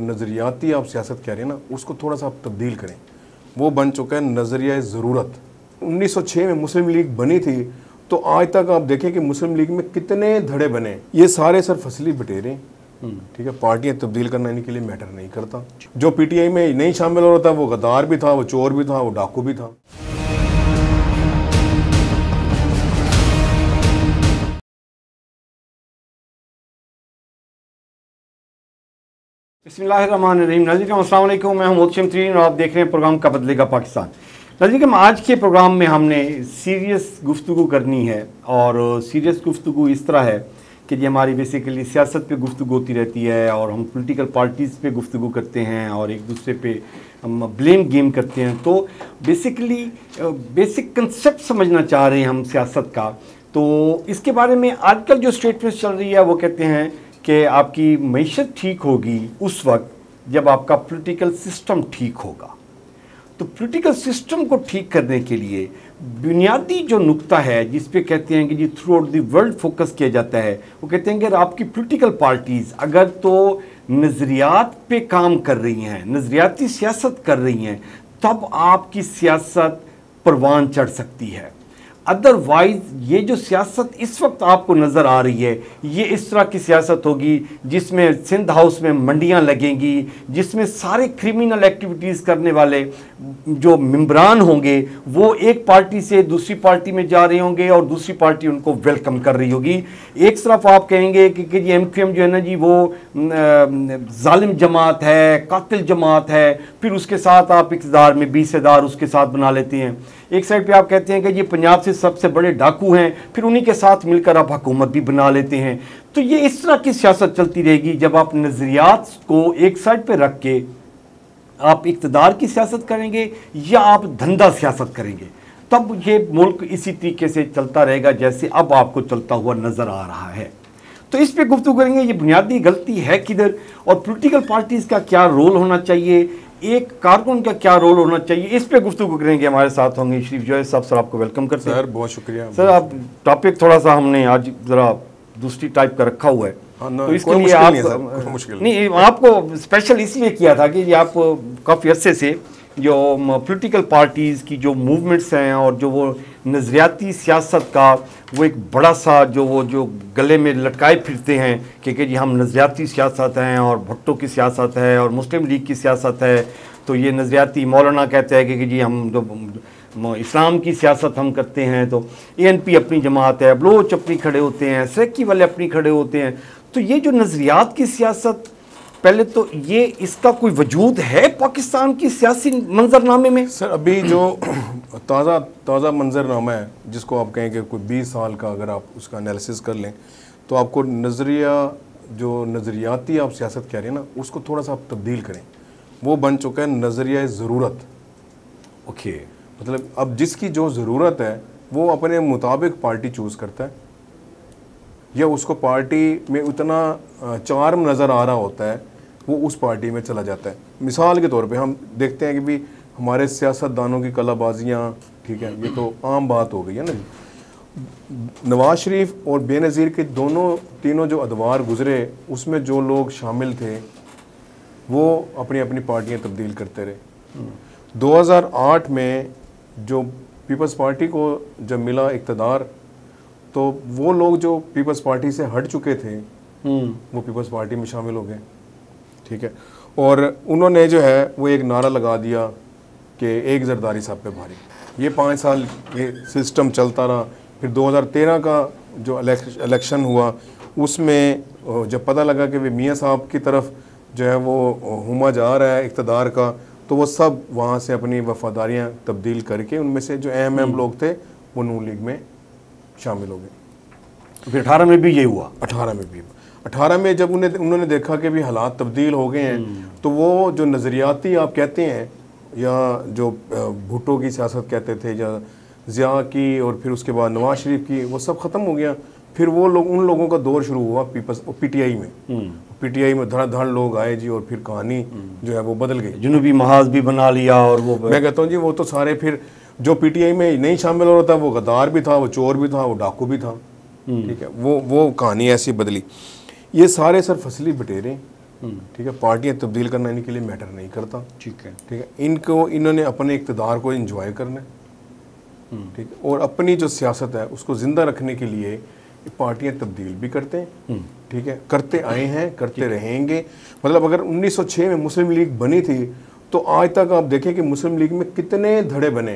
नज़रियाती आप सियासत कह रहे हैं ना, उसको थोड़ा सा आप तब्दील करें। वो बन चुका है नज़रिया ज़रूरत। 1906 में मुस्लिम लीग बनी थी, तो आज तक आप देखें कि मुस्लिम लीग में कितने धड़े बने। ये सारे सर फसली बटेरे, ठीक है, पार्टियां तब्दील करना इनके लिए मैटर नहीं करता। जो पीटीआई में नहीं शामिल हो रहा था वो गद्दार भी था, वो चोर भी था, वो डाकू भी था। बिस्मिल्लाहिर्रहमानिर्रहीम। नाज़रीन अस्सलाम वालेकुम, मैं हूं मोहसिन तरीन और आप देख रहे हैं प्रोग्राम कब बदलेगा पाकिस्तान। नाज़रीन आज के प्रोग्राम में हमने सीरियस गुफ्तगू करनी है, और सीरियस गुफ्तगू इस तरह है कि ये हमारी बेसिकली सियासत पे गुफ्तगू होती रहती है, और हम पॉलिटिकल पार्टीज़ पे गुफ्तगू करते हैं और एक दूसरे पे हम ब्लेम गेम करते हैं। तो बेसिकली बेसिक कंसेप्ट समझना चाह रहे हैं हम सियासत का। तो इसके बारे में आजकल जो स्टेटमेंट्स चल रही है वो कहते हैं कि आपकी मईशत ठीक होगी उस वक्त जब आपका पॉलिटिकल सिस्टम ठीक होगा। तो पॉलिटिकल सिस्टम को ठीक करने के लिए बुनियादी जो नुक्ता है जिस पे कहते हैं कि जी throughout the world focus किया जाता है, वो कहते हैं कि अगर आपकी पॉलिटिकल पार्टीज़ अगर तो नज़रियात पे काम कर रही हैं, नज़रियाती सियासत कर रही हैं, तब आपकी सियासत परवान चढ़ सकती है। अदरवाइज़ ये जो सियासत इस वक्त आपको नज़र आ रही है, ये इस तरह की सियासत होगी जिसमें सिंध हाउस में मंडियां लगेंगी, जिसमें सारे क्रिमिनल एक्टिविटीज़ करने वाले जो मेंबरान होंगे वो एक पार्टी से दूसरी पार्टी में जा रहे होंगे और दूसरी पार्टी उनको वेलकम कर रही होगी। एक तरफ आप कहेंगे कि ये एमक्यूएम जो है ना जी वो जालिम जमात है, कातिल जमात है, फिर उसके साथ आप इक़्तिदार में 20 इदार उसके साथ बना लेते हैं। एक साइड पे आप कहते हैं कि ये पंजाब से सबसे बड़े डाकू हैं, फिर उन्हीं के साथ मिलकर आप हुकूमत भी बना लेते हैं। तो ये इस तरह की सियासत चलती रहेगी जब आप नज़रियात को एक साइड पे रख के आप इक़्तिदार की सियासत करेंगे या आप धंधा सियासत करेंगे, तब ये मुल्क इसी तरीके से चलता रहेगा जैसे अब आपको चलता हुआ नज़र आ रहा है। तो इस पे गुफ्तगू करेंगे ये बुनियादी गलती है किधर, और पॉलिटिकल पार्टीज़ का क्या रोल होना चाहिए, एक कारकुन का क्या रोल होना चाहिए, इस पे गुफ्तगू करेंगे। हमारे साथ होंगे शरीफ जोहैद साहब। सर आपको वेलकम करते हैं। सर बहुत शुक्रिया सर। आप टॉपिक थोड़ा सा हमने आज ज़रा दूसरी टाइप का रखा हुआ है, तो इसके लिए आप नहीं आपको स्पेशल इसलिए किया था कि आप काफ़ी अरसे से जो पॉलिटिकल पार्टीज़ की जो मूवमेंट्स हैं और जो वो नज़रियाती सियासत का वो एक बड़ा सा जो गले में लटकाए फिरते हैं कि जी हम नज़रियाती सियासत हैं और भुट्टो की सियासत है और मुस्लिम लीग की सियासत है, तो ये नज़रियाती मौलाना कहते हैं कि जी हम जो इस्लाम की सियासत हम करते हैं, तो एएनपी अपनी जमात है, बलोच अपनी खड़े होते हैं, सरेकी वाले अपनी खड़े होते हैं। तो ये जो नज़रियात की सियासत, पहले तो ये इसका कोई वजूद है पाकिस्तान की सियासी मंजरनामे में? सर अभी जो ताज़ा मंजरनामा है जिसको आप कहें कि कोई 20 साल का अगर आप उसका एनालिसिस कर लें, तो आपको नज़रिया जो नज़रियाती आप सियासत कह रहे हैं ना, उसको थोड़ा सा आप तब्दील करें। वो बन चुका है नज़रिया ज़रूरत। ओके, मतलब अब जिसकी जो ज़रूरत है वो अपने मुताबिक पार्टी चूज़ करता है, या उसको पार्टी में उतना चार्म नज़र आ रहा होता है वो उस पार्टी में चला जाता है। मिसाल के तौर पे हम देखते हैं कि भी हमारे सियासतदानों की कलाबाजियाँ, ठीक है, ये तो आम बात हो गई है ना। नवाज शरीफ और बेनज़ीर के तीनों जो अदवार गुजरे, उसमें जो लोग शामिल थे वो अपनी अपनी पार्टियाँ तब्दील करते रहे। 2008 में जो पीपल्स पार्टी को जब मिला इक़्तिदार, तो वो लोग जो पीपल्स पार्टी से हट चुके थे वो पीपल्स पार्टी में शामिल हो गए, ठीक है। और उन्होंने जो है वो एक नारा लगा दिया कि एक जरदारी साहब पे भारी। ये 5 साल ये सिस्टम चलता रहा। फिर 2013 का जो इलेक्शन हुआ, उसमें जब पता लगा कि वे मियाँ साहब की तरफ जो है वो हुमा जा रहा है इक़्तिदार का, तो वो सब वहाँ से अपनी वफादारियाँ तब्दील करके उनमें से जो अहम लोग थे वो नून लीग में शामिल हो गए। फिर 18 में भी ये हुआ। 18 में जब उन्होंने देखा कि भी हालात तब्दील हो गए हैं, तो वो जो नज़रियाती आप कहते हैं, या जो भुट्टो की सियासत कहते थे, या ज़िया की, और फिर उसके बाद नवाज शरीफ की, वो सब ख़त्म हो गया। फिर वो लोग, उन लोगों का दौर शुरू हुआ पीटीआई में। पीटीआई में धड़ लोग आए जी, और फिर कहानी जो है वो बदल गई। जुनूबी महाज भी बना लिया, और वो मैं कहता हूँ जी वो तो सारे फिर जो पीटीआई में नहीं शामिल हो रहा था वो गद्दार भी था, वो चोर भी था, वो डाकू भी था, ठीक है। वो कहानी ऐसी बदली। ये सारे सर फसली बटेरे, ठीक है, पार्टियां तब्दील करना इनके लिए मैटर नहीं करता। ठीक है, ठीक है, इन्होंने अपने इक़्तिदार को एंजॉय करना है, ठीक है, और अपनी जो सियासत है उसको ज़िंदा रखने के लिए पार्टियां तब्दील भी करते हैं, ठीक है, करते आए हैं, करते रहेंगे। मतलब अगर 1906 में मुस्लिम लीग बनी थी तो आज तक आप देखें कि मुस्लिम लीग में कितने धड़े बने।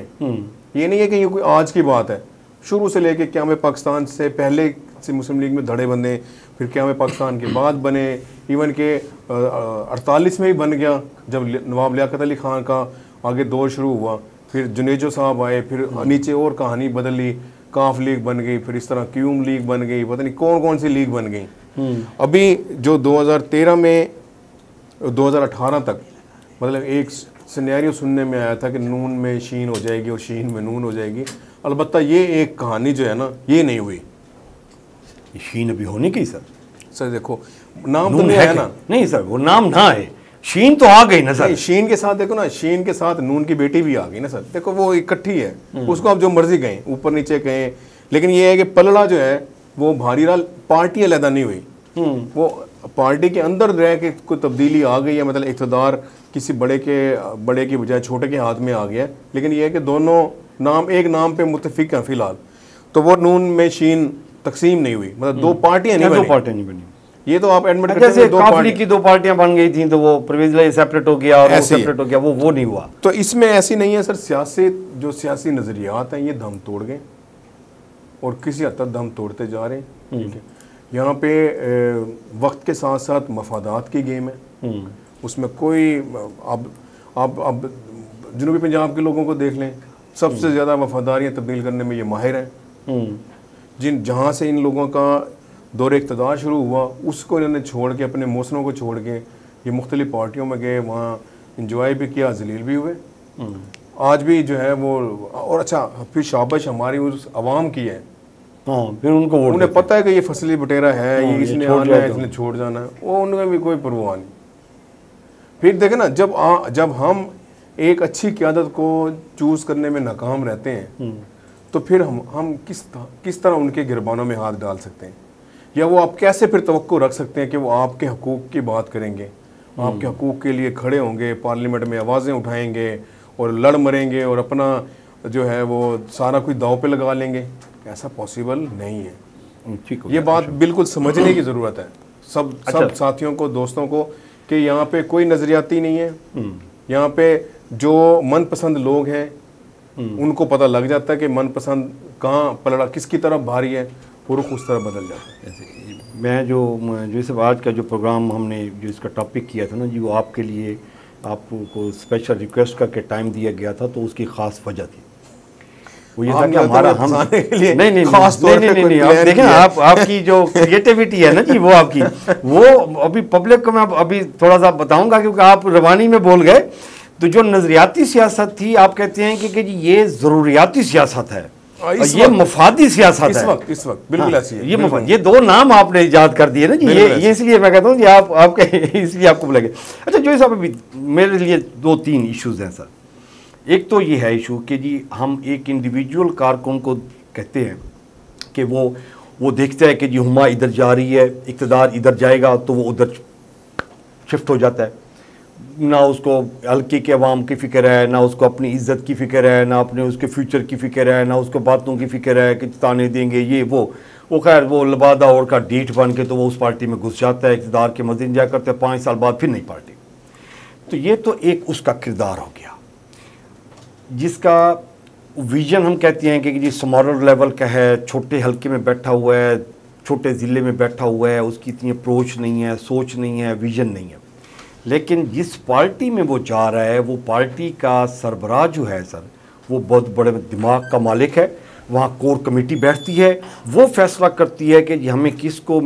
ये नहीं है कि ये कोई आज की बात है, शुरू से लेके क़याम पाकिस्तान से पहले से मुस्लिम लीग में धड़े बने, फिर क़याम पाकिस्तान के बाद बने, इवन के 48 में ही बन गया जब नवाब लियाकत अली खान का आगे दौर शुरू हुआ, फिर जुनेजो साहब आए, फिर नीचे और कहानी बदली, काफ लीग बन गई, फिर इस तरह क्यूम लीग बन गई, पता नहीं कौन कौन सी लीग बन गई। अभी जो 2013 में 2018 तक मतलब एक सिनेरियो सुनने में आया था कि नून में शीन हो जाएगी और शीन में नून हो जाएगी। अलबत्ता ये एक कहानी जो है ना, ये नहीं हुई। शीन अभी होने की सर देखो नाम तो नहीं है ना, नहीं सर वो नाम ना है, शीन तो आ गई ना सर। शीन के साथ देखो ना, शीन के साथ नून की बेटी भी आ गई ना सर। देखो वो इकट्ठी है, उसको आप जो मर्जी कहें, ऊपर नीचे कहें, लेकिन ये है कि पलड़ा जो है वो भारी राल पार्टी अलहदा नहीं हुई, वो पार्टी के अंदर रह के कोई तब्दीली आ गई है। मतलब इक़्तिदार किसी बड़े की बजाय छोटे के हाथ में आ गया है, लेकिन ये है कि दोनों नाम एक नाम पे मुत्तफिक हैं फिलहाल। तो वो नून में शीन तकसीम नहीं हुई, मतलब दो पार्टियां नहीं बनी। ये तो आप एडमिट करते हैं, जैसे दो पार्टियां बन गई थी तो वो परवेज़ इलाही सेपरेट हो गया और वो सेपरेट हो गया, वो नहीं हुआ। तो इसमें ऐसी नहीं है सर, सियासी नजरियात हैं ये दम तोड़ गए और किसी हद तक दम तोड़ते जा रहे हैं। ठीक है, यहाँ पे वक्त के साथ साथ मफादात की गेम है, उसमें कोई अब जनूबी पंजाब के लोगों को देख लें, सबसे ज़्यादा वफादारियाँ तब्दील करने में ये माहिर हैं। जहाँ से इन लोगों का दौर इक़्तिदार शुरू हुआ उसको इन्होंने छोड़ के, अपने मौसमों को छोड़ के ये मुख्तलिफ पार्टियों में गए, वहाँ इंजॉय भी किया, जलील भी हुए। आज भी जो है वो, और अच्छा फिर शाबाश हमारी उस आवाम की है, फिर उन्हें पता है कि ये फसली बटेरा है, ये इसने आना है, इसने छोड़ जाना है, वो उनका भी कोई परवाह नहीं। फिर देखे ना, जब हम एक अच्छी क़यादत को चूज़ करने में नाकाम रहते हैं तो फिर हम किस तरह उनके गिरबानों में हाथ डाल सकते हैं, या वो आप कैसे फिर तवक्को रख सकते हैं कि वो आपके हकूक़ की बात करेंगे, आपके हकूक़ के लिए खड़े होंगे, पार्लियामेंट में आवाज़ें उठाएंगे और लड़ मरेंगे और अपना जो है वो सारा कुछ दाव पे लगा लेंगे। ऐसा पॉसिबल नहीं है। ये बात बिल्कुल समझने की ज़रूरत है सब साथियों को, दोस्तों को, कि यहाँ पे कोई नज़रियाती नहीं है। यहाँ पे जो मनपसंद लोग हैं उनको पता लग जाता है कि मनपसंद कहाँ पलड़ा, किसकी तरफ भारी है, रुख उस तरफ बदल जाता है। मैं जो सब आज का जो प्रोग्राम हमने जो इसका टॉपिक किया था ना जी, वो आपके लिए आपको स्पेशल रिक्वेस्ट करके टाइम दिया गया था, तो उसकी ख़ास वजह थी। वो ये था कि हमारा हम नहीं आप देखें आपकी जो क्रिएटिविटी है ना जी, वो आपकी वो अभी पब्लिक को मैं अभी थोड़ा सा बताऊंगा, क्योंकि आप रवानी में बोल गए। तो जो नजरियाती सियासत थी, आप कहते हैं कि जी ये ज़रूरियाती सियासत है, ये मफादी सियासत है। इस वक्त बिल्कुल ऐसी है। ये दो नाम आपने याद कर दिए ना जी, ये इसलिए मैं कहता हूँ कि आपके इसलिए आपको बुलाएंगे। अच्छा जो साहब, अभी मेरे लिए 2-3 इश्यूज़ हैं सर। एक तो ये है इशू कि जी हम एक इंडिविजुअल कारकुन को कहते हैं कि वो देखता है कि जी हुमा इधर जा रही है, इक़्तिदार इधर जाएगा तो वो उधर शिफ्ट हो जाता है। ना उसको हल्के के अवाम की फ़िक्र है, ना उसको अपनी इज़्ज़त की फ़िक्र है, ना अपने उसके फ्यूचर की फ़िक्र है, ना उसको बातों की फ़िक्र है कि ताने देंगे ये वो खैर वो लबादा और का डीठ बन के तो वो उस पार्टी में घुस जाता है, इक़्तिदार के मज़े इंजॉय करते हैं, 5 साल बाद फिर नई पार्टी। तो ये तो एक उसका किरदार हो गया, जिसका विजन हम कहते हैं कि जी स्मॉलर लेवल का है, छोटे हल्के में बैठा हुआ है, छोटे ज़िले में बैठा हुआ है, उसकी इतनी अप्रोच नहीं है, सोच नहीं है, विजन नहीं है। लेकिन जिस पार्टी में वो जा रहा है, वो पार्टी का सरबराह जो है सर, वो बहुत बड़े दिमाग का मालिक है। वहाँ कोर कमेटी बैठती है, वो फैसला करती है कि हमें किसको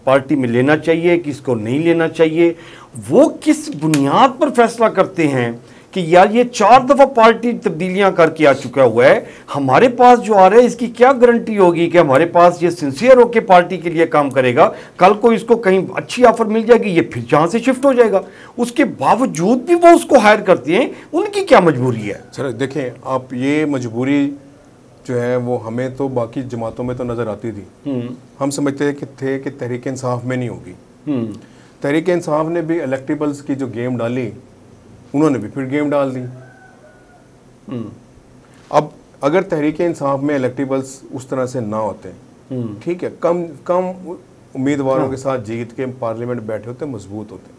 पार्टी में लेना चाहिए, किसको नहीं लेना चाहिए। वो किस बुनियाद पर फैसला करते हैं कि यार ये 4 दफ़ा पार्टी तब्दीलियां करके आ चुका हुआ है, हमारे पास जो आ रहा है इसकी क्या गारंटी होगी कि हमारे पास ये सिंसियर होकर पार्टी के लिए काम करेगा, कल को इसको कहीं अच्छी ऑफर मिल जाएगी, ये फिर जहाँ से शिफ्ट हो जाएगा। उसके बावजूद भी वो उसको हायर करते हैं, उनकी क्या मजबूरी है? सर देखें आप, ये मजबूरी जो है वो हमें तो बाकी जमातों में तो नज़र आती थी। हम समझते थे कि तहरीक इंसाफ में नहीं होगी। तहरीक इंसाफ ने भी इलेक्टेबल्स की जो गेम डाली, उन्होंने भी फिर गेम डाल दी। अब अगर तहरीक इंसाफ में इलेक्टेबल्स उस तरह से ना होते, ठीक है, कम कम उम्मीदवारों के साथ जीत के पार्लियामेंट बैठे होते, मजबूत होते।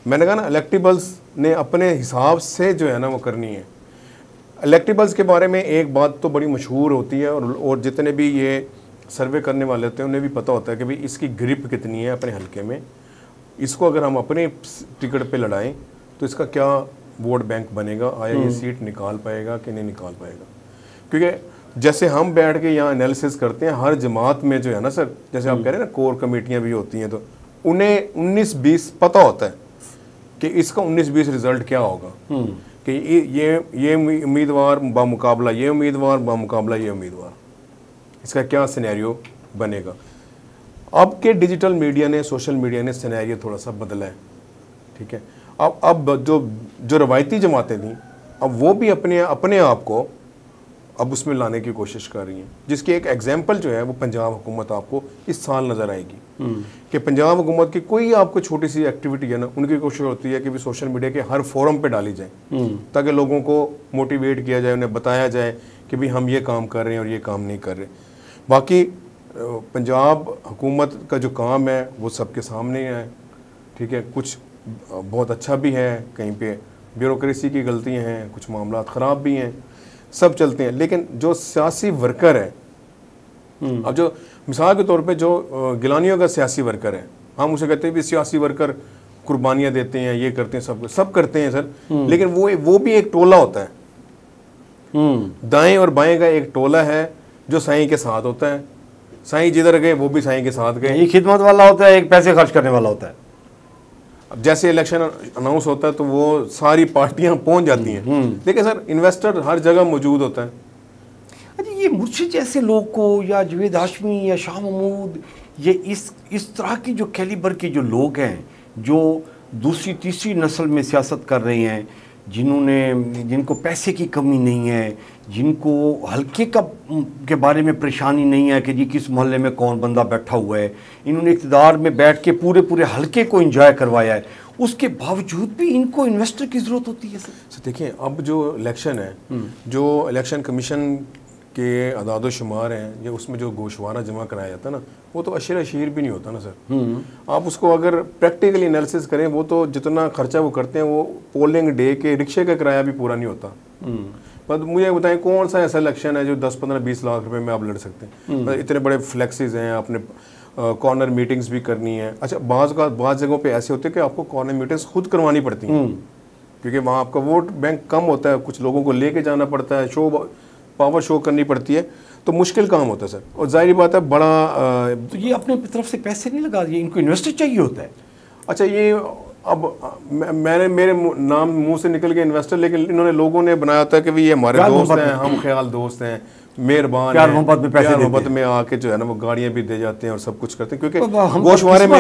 मैंने कहा ना, इलेक्टेबल्स ने अपने हिसाब से जो है ना वो करनी है। इलेक्टेबल्स के बारे में एक बात तो बड़ी मशहूर होती है, और जितने भी ये सर्वे करने वाले होते हैं उन्हें भी पता होता है कि भाई इसकी ग्रिप कितनी है अपने हलके में, इसको अगर हम अपने टिकट पे लड़ाएं तो इसका क्या वोट बैंक बनेगा, आया ये सीट निकाल पाएगा कि नहीं निकाल पाएगा। क्योंकि जैसे हम बैठ के यहाँ एनालिसिस करते हैं, हर जमात में जो है ना सर, जैसे आप कह रहे हैं ना कोर कमेटियाँ भी होती हैं, तो उन्हें 19-20 पता होता है कि इसका 19-20 रिजल्ट क्या होगा, कि ये उम्मीदवार बामुकाबला ये उम्मीदवार, बामुकाबला ये उम्मीदवार, इसका क्या सिनेरियो बनेगा। अब के डिजिटल मीडिया ने, सोशल मीडिया ने सिनेरियो थोड़ा सा बदला है, ठीक है। अब जो रवायती जमातें थी, अब वो भी अपने आप को अब उसमें लाने की कोशिश कर रही हैं, जिसकी एक एग्जांपल जो है वो पंजाब हुकूमत आपको इस साल नज़र आएगी कि पंजाब हुकूमत की कोई आपको छोटी सी एक्टिविटी है ना, उनकी कोशिश होती है कि भी सोशल मीडिया के हर फोरम पे डाली जाए, ताकि लोगों को मोटिवेट किया जाए, उन्हें बताया जाए कि भी हम ये काम कर रहे हैं और ये काम नहीं कर रहे। बाकी पंजाब हुकूमत का जो काम है वो सबके सामने है, ठीक है। कुछ बहुत अच्छा भी है, कहीं पे ब्यूरोक्रेसी की गलतियाँ हैं, कुछ मामला ख़राब भी हैं, सब चलते हैं। लेकिन जो सियासी वर्कर है, अब जो मिसाल के तौर पे जो गिलानियों का सियासी वर्कर है, हम उसे कहते हैं भी सियासी वर्कर कुर्बानियाँ देते हैं, ये करते हैं, सब करते हैं सर, लेकिन वो भी एक टोला होता है, दाएं और बाएं का एक टोला है जो साईं के साथ होता है। साईं जिधर गए वो भी साईं के साथ गए। एक खिदमत वाला होता है, एक पैसे खर्च करने वाला होता है। अब जैसे इलेक्शन अनाउंस होता है तो वो सारी पार्टियां पहुंच जाती हैं, देखिए सर, इन्वेस्टर हर जगह मौजूद होता है। अच्छा, ये मुर्शिद जैसे लोग को, या जावेद हाशमी या शाह महमूद, ये इस तरह की जो कैलिबर के जो लोग हैं, जो दूसरी तीसरी नस्ल में सियासत कर रहे हैं, जिनको पैसे की कमी नहीं है, जिनको हल्के के बारे में परेशानी नहीं है कि जी किस मोहल्ले में कौन बंदा बैठा हुआ है, इन्होंने इक़्तिदार में बैठ के पूरे हल्के को एंजॉय करवाया है, उसके बावजूद भी इनको इन्वेस्टर की ज़रूरत होती है सर। देखिए, अब जो इलेक्शन है, जो इलेक्शन कमीशन के अदाद शुमार हैं, या उसमें जो गोशवारा जमा कराया जाता है ना, वो तो अशीर भी नहीं होता ना सर। आप उसको अगर प्रैक्टिकली एनालिसिस करें, वो तो जितना खर्चा वो करते हैं, वो पोलिंग डे के रिक्शे का किराया भी पूरा नहीं होता। पर मुझे बताएं, कौन सा ऐसा इलेक्शन है जो 10-15-20 लाख रुपए में आप लड़ सकते हैं? इतने बड़े फ्लैक्सीज हैं, आपने कॉर्नर मीटिंग्स भी करनी है। अच्छा, बाज़ जगहों पे ऐसे होते हैं कि आपको कॉर्नर मीटिंग्स खुद करवानी पड़ती हैं, क्योंकि वहाँ आपका वोट बैंक कम होता है, कुछ लोगों को लेके जाना पड़ता है, पावर शो करनी पड़ती है, तो मुश्किल काम होता है सर। और जाहिर बात है, बड़ा तो ये अपने तरफ से पैसे नहीं लगा दिए, इनको इन्वेस्टर चाहिए होता है। अच्छा, ये अब मेरे नाम मुंह से निकल गए इन्वेस्टर, लेकिन इन्होंने लोगों ने बनाया था कि ये हमारे दोस्त हैं, हम ख्याल दोस्त हैं, मेहरबान, प्यार मोहब्बत में आके जो है ना वो गाड़ियां भी दे जाते हैं और सब कुछ करते हैं, क्योंकि गोशवारे में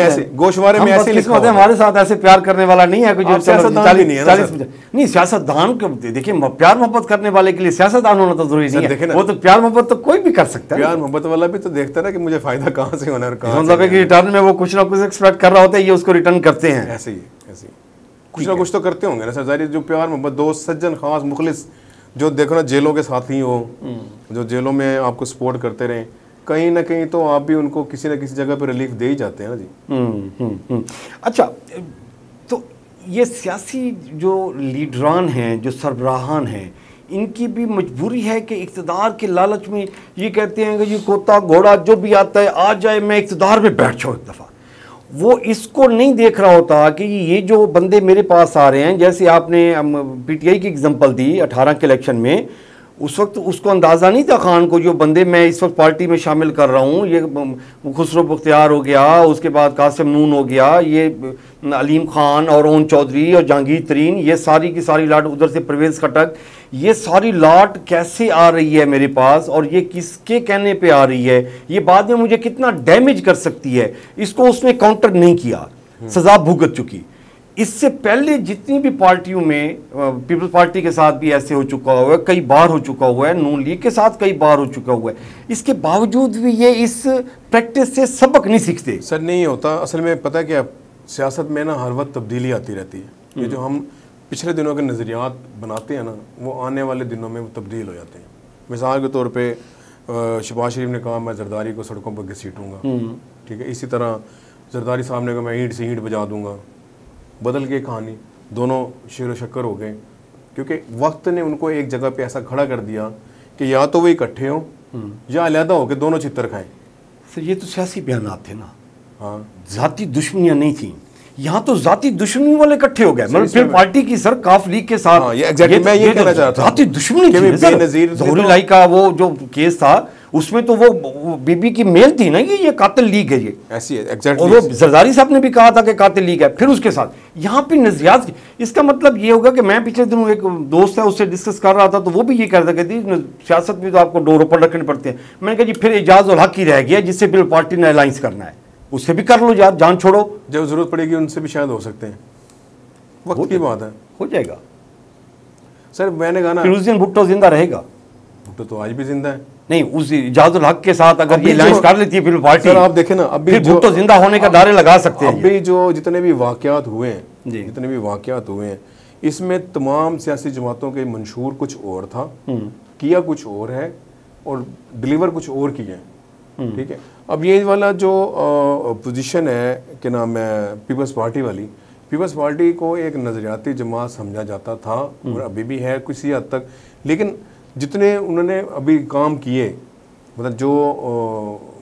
ऐसे लिखा है, हमारे साथ ऐसे प्यार करने वाला नहीं है कोई, जो सियासतदान भी नहीं है ना। नहीं, सियासतदान को देखिए, प्यार मोहब्बत करने वाले के लिए सियासतदान होना तो जरूरी नहीं है, वो तो प्यार मोहब्बत तो कोई भी कर सकता है। प्यार मोहब्बत वाला भी तो देखता है ना कि मुझे फायदा कहाँ से होना है, मतलब कि रिटर्न में वो कुछ ना कुछ एक्सपेक्ट कर रहा होता है, ये उसको रिटर्न करते हैं। ऐसे ही कुछ ना कुछ तो करते होंगे ना सर। जाहिर, जो प्यार मोहब्बत, दोस्त, सज्जन, खास, मुखलिस, जो देखो ना जेलों के साथी हो, जो जेलों में आपको सपोर्ट करते रहें, कहीं ना कहीं तो आप भी उनको किसी न किसी जगह पर रिलीफ दे ही जाते हैं ना जी। अच्छा, तो ये सियासी जो लीडरान हैं, जो सरबराहान हैं, इनकी भी मजबूरी है कि इक़्तिदार के लालच में ये कहते हैं कि ये कोता घोड़ा जो भी आता है आ जाए, मैं इक़्तिदार में बैठ जाऊँ एक दफ़ा। वो इसको नहीं देख रहा होता कि ये जो बंदे मेरे पास आ रहे हैं, जैसे आपने पीटीआई की एग्जांपल दी 18 के इलेक्शन में, उस वक्त उसको अंदाज़ा नहीं था खान को, जो बंदे मैं इस वक्त पार्टी में शामिल कर रहा हूँ, ये खुसरो बख्तियार हो गया, उसके बाद कासिम नून हो गया, ये अलीम खान और ओन चौधरी और जहांगीर तरीन, ये सारी की सारी लाट, उधर से परवेज़ खटक, ये सारी लाट कैसे आ रही है मेरे पास, और ये किसके कहने पे आ रही है, ये बाद में मुझे कितना डैमेज कर सकती है, इसको उसने काउंटर नहीं किया, सज़ा भुगत चुकी। इससे पहले जितनी भी पार्टियों में, पीपल्स पार्टी के साथ भी ऐसे हो चुका हुआ है, कई बार हो चुका हुआ है, नून लीग के साथ कई बार हो चुका हुआ है, इसके बावजूद भी ये इस प्रैक्टिस से सबक नहीं सीखते। सर नहीं होता, असल में पता क्या, सियासत में ना हर वक्त तब्दीली आती रहती है। ये जो हम पिछले दिनों के नज़रियात बनाते हैं ना, वो आने वाले दिनों में वो तब्दील हो जाते हैं। मिसाल के तौर पे शहबाज शरीफ ने कहा मैं जरदारी को सड़कों पर घसीटूँगा, ठीक है। इसी तरह जरदारी साहब ने कहा मैं ईंट से ईंट बजा दूँगा। बदल गई कहानी, दोनों शेर व शक्कर हो गए, क्योंकि वक्त ने उनको एक जगह पे ऐसा खड़ा कर दिया कि या तो वो इकट्ठे हों या अलहदा हो के दोनों चित्तर खाएं। सर ये तो सियासी बयानात थे ना, हाँ, जाती दुश्मनियां नहीं थी। यहाँ तो जाती दुश्मनी वाले इकट्ठे हो गए, मतलब फिर पार्टी की सर काफ लीग के साथ। हाँ, ये exactly मैं ये कहना चाहता हूं। जाती दुश्मनी थी सर। ज़ोहरी लाई का वो जो केस था उसमें तो वो बीबी की मेल थी ना, ये कातिल लीग है ये, ऐसी है एग्जैक्टली। और वो जरदारी साहब ने भी कहा था कि कातिल लीग है। फिर उसके साथ यहाँ पे नजरियात, इसका मतलब ये होगा कि मैं पिछले दिनों एक दोस्त है उससे डिस्कस कर रहा था, तो वो भी ये कह रहा था कि सियासत में तो आपको डोर ऊपर रखने पड़ते हैं। मैंने कहा जी फिर एजाज उल हक ही रह गया जिससे बिल पार्टी ने अलायंस करना है, उससे भी कर लो यार, जान छोड़ो। जब जरूरत पड़ेगी उनसे भी शायद हो सकते हैं, वक्त की बात है, हो जाएगा। सर मैंने कहा ना, फिर उस दिन भुट्टो जिंदा रहेगा। भुट्टो तो आज भी जिंदा है। नहीं, उस इजाजुल हक के साथ अगर ये अलायंस कर लेती है फिर पार्टी, सर आप देखें ना, अभी फिर भुट्टो जिंदा होने का दायरे लगा सकते हैं। अभी जो जितने भी वाकयात हुए हैं, जी, जितने भी वाकयात हुए हैं, इसमें तमाम सियासी जमातों के मंशूर कुछ और था, किया कुछ और है और डिलीवर कुछ और किया है, ठीक है। अब ये वाला जो पोजीशन है कि नाम है पीपल्स पार्टी वाली, पीपल्स पार्टी को एक नज़रियाती जमात समझा जाता था और अभी भी है किसी हद तक, लेकिन जितने उन्होंने अभी काम किए, मतलब जो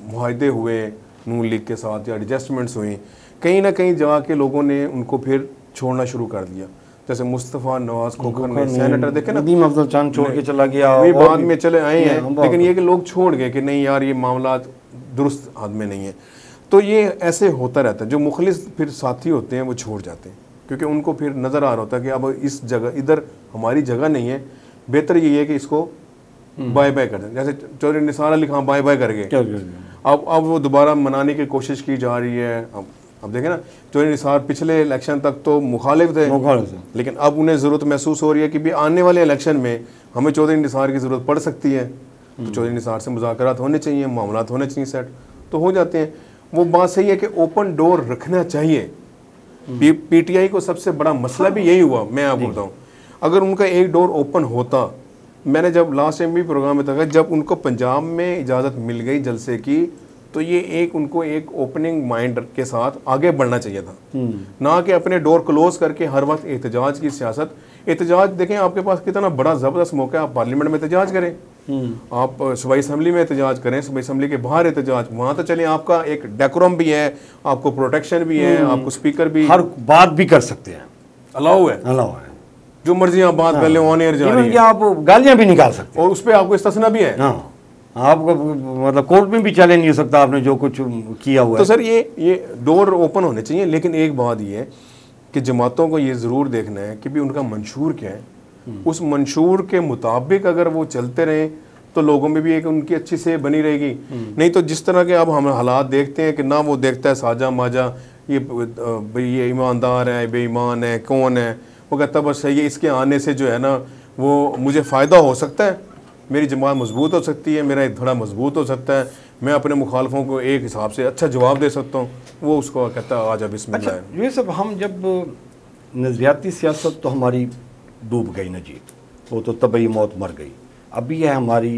मुआहदे हुए नून लीग के साथ या एडजस्टमेंट्स हुए, कहीं ना कहीं जाके लोगों ने उनको फिर छोड़ना शुरू कर दिया। जैसे मुस्तफ़ा नवाज खोखर ने सेनेटर देखे ना, नदीम अफजल चांद छोड़ के चला गया, वे बाद में चले आए हैं, लेकिन ये कि लोग छोड़ गए कि नहीं यार ये मामला दुरुस्त हाथ में नहीं है। तो ये ऐसे होता रहता है, जो मुखलिस फिर साथी होते हैं वो छोड़ जाते हैं, क्योंकि उनको फिर नज़र आ रहा होता है कि अब इस जगह इधर हमारी जगह नहीं है, बेहतर ये है कि इसको बाय बाय कर दें। जैसे चौधरी निसार अली खान बाय बाय कर गए, अब वो दोबारा मनाने की कोशिश की जा रही है। अब देखें ना, चौधरी निसार पिछले इलेक्शन तक तो मुखालिफ थे, लेकिन अब उन्हें ज़रूरत महसूस हो रही है कि भी आने वाले इलेक्शन में हमें चौधरी निसार की ज़रूरत पड़ सकती है, तो चौधरी निसार से मुज़ाकरात होने चाहिए, मामलात होने चाहिए, सेट तो हो जाते हैं। वो बात सही है कि ओपन डोर रखना चाहिए। पीटीआई को सबसे बड़ा मसला भी यही हुआ, मैं आपको बताऊँ, अगर उनका एक डोर ओपन होता, मैंने जब लास्ट टाइम भी प्रोग्राम में था, जब उनको पंजाब में इजाज़त मिल गई जलसे की, तो ये एक उनको एक ओपनिंग माइंड के साथ आगे बढ़ना चाहिए था, ना कि अपने डोर क्लोज करके हर वक्त एहतजाज की सियासत। एहतजाज देखें, आपके पास कितना बड़ा ज़बरदस्त मौका है, आप पार्लियामेंट में एहतजाज करें, आप सूबाई असम्बली में एहतजाज करें, सूबाई असम्बली के बाहर एहतजाज, वहाँ तो चले, आपका एक डेकोरम भी है, आपको प्रोटेक्शन भी है, आपको स्पीकर भी, हर बात भी कर सकते हैं, अलाउ है, जो मर्जी आप बात कर लें, ऑन एयर जा रही है, आप गालियां भी निकाल सकते हैं और उस पर आपको इस्तेस्ना भी है। आपको मतलब कोर्ट में भी चैलेंज नहीं हो सकता आपने जो कुछ किया हुआ है। तो सर ये डोर ओपन होने चाहिए, लेकिन एक बात ये है कि जमातों को ये ज़रूर देखना है कि भी उनका मंशूर क्या है, उस मंशूर के मुताबिक अगर वो चलते रहें तो लोगों में भी एक उनकी अच्छी से बनी रहेगी। नहीं तो जिस तरह के अब हम हालात देखते हैं कि ना वो देखता है साजा माजा, ये ईमानदार है, बेईमान है, कौन है, वो कहता बस सही है, इसके आने से जो है ना वो मुझे फ़ायदा हो सकता है, मेरी जमात मजबूत हो सकती है, मेरा एक धड़ा मजबूत हो सकता है, मैं अपने मुखालफों को एक हिसाब से अच्छा जवाब दे सकता हूँ, वो उसको कहता है आज अब बिस्मिल्लाह। अच्छा, ये सब हम जब नज़रियाती सियासत तो हमारी डूब गई ना जी, वो तो तबई मौत मर गई। अभी है हमारी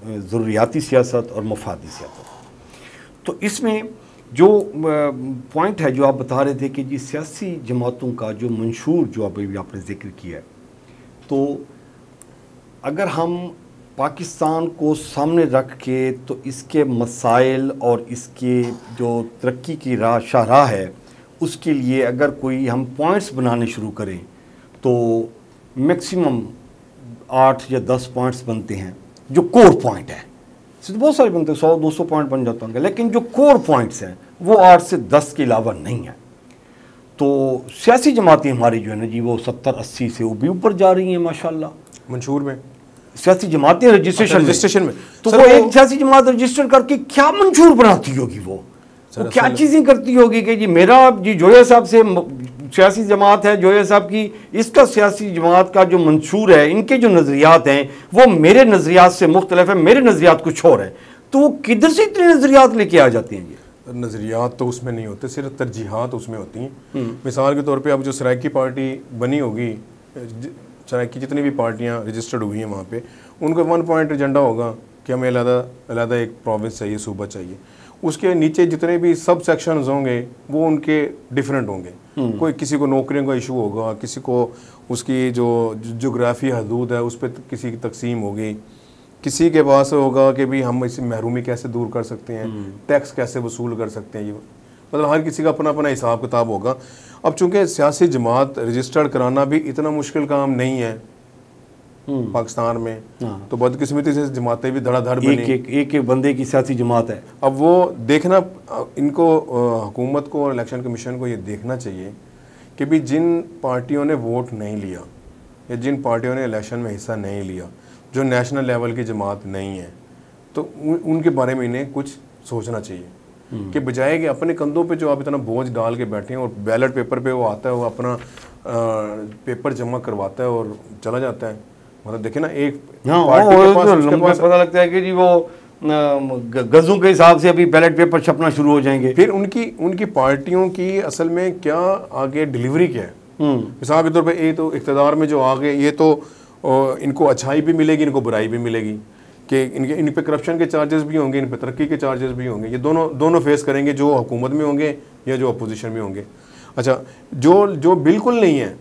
ज़रूरियाती सियासत और मफादी सियासत। तो इसमें जो पॉइंट है जो आप बता रहे थे कि जी सियासी जमातों का जो मंशूर जो अभी आपने जिक्र किया है, तो अगर हम पाकिस्तान को सामने रख के तो इसके मसाइल और इसके जो तरक्की की शाहराह है उसके लिए अगर कोई हम पॉइंट्स बनाने शुरू करें तो मैक्सिमम 8 या 10 पॉइंट्स बनते हैं जो कोर पॉइंट है। इससे तो बहुत सारे बनते हैं, 100-200 पॉइंट बन जाते होंगे, लेकिन जो कोर पॉइंट्स हैं वो 8 से 10 के अलावा नहीं है। तो सियासी जमातें हमारी जो है ना जी वो 70-80 से वो भी ऊपर जा रही हैं माशाल्लाह मंशूर में। सियासी जमातें रजिस्ट्रेशन में तो वो एक सियासी जमात रजिस्टर करके क्या मंशूर बनाती होगी, वो क्या चीज़ें करती होगी कि जी मेरा जी जोया साहब से सियासी जमात है, जोया साहब की, इसका सियासी जमात का जो मंशूर है, इनके जो नज़रियात हैं वो मेरे नज़रियात से मुख्तलिफ है, मेरे नज़रियात कुछ और हैं, तो वो किधर से इतने नज़रियात लेके आ जाते हैं? नज़रियात तो उसमें नहीं होते, सिर्फ तरजीहात उसमें होती हैं। मिसाल के तौर पे अब जो सराइकी पार्टी बनी होगी, सराइकी जितनी भी पार्टियां रजिस्टर्ड हुई हैं वहाँ पे, उनका 1 पॉइंट एजेंडा होगा कि हमें अलग एक प्रोविंस चाहिए, सूबा चाहिए। उसके नीचे जितने भी सब सेक्शंस होंगे वो उनके डिफरेंट होंगे। कोई किसी को नौकरियों का इशू होगा, किसी को उसकी जो जोग्राफी हदूद है उस पर किसी की तकसीम होगी, किसी के पास होगा कि भी हम इसे महरूमी कैसे दूर कर सकते हैं, टैक्स कैसे वसूल कर सकते हैं। ये मतलब हर किसी का अपना अपना हिसाब किताब होगा। अब चूंकि सियासी जमात रजिस्टर्ड कराना भी इतना मुश्किल काम नहीं है पाकिस्तान में, तो बदकिस्मती से जमातें भी धड़ाधड़ बनी, एक बंदे की सियासी जमात है। अब वो देखना, इनको हुकूमत को और इलेक्शन कमीशन को ये देखना चाहिए कि भी जिन पार्टियों ने वोट नहीं लिया या जिन पार्टियों ने इलेक्शन में हिस्सा नहीं लिया, जो नेशनल लेवल की जमात नहीं है, तो उनके बारे में इन्हें कुछ सोचना चाहिए कि बजाय कि अपने कंधों पे जो आप इतना बोझ डाल के बैठे हैं और बैलेट पेपर पे वो आता है, वो अपना पेपर जमा करवाता है और चला जाता है। मतलब देखे ना, एक पार्टी के पास उसके पास पता लगता है कि जी वो गजों के हिसाब से अभी बैलेट पेपर छपना शुरू हो जाएंगे। फिर उनकी पार्टियों की असल में क्या आगे डिलीवरी क्या है। मिसाल के तौर पे ये तो इक़्तिदार में जो आ गए, ये तो इनको अच्छाई भी मिलेगी, इनको बुराई भी मिलेगी कि इन पे करप्शन के चार्जेस भी होंगे, इन पे तरक्की के चार्जेस भी होंगे। ये दोनों फेस करेंगे, जो हुकूमत में होंगे या जो अपोजिशन में होंगे। अच्छा, जो बिल्कुल नहीं है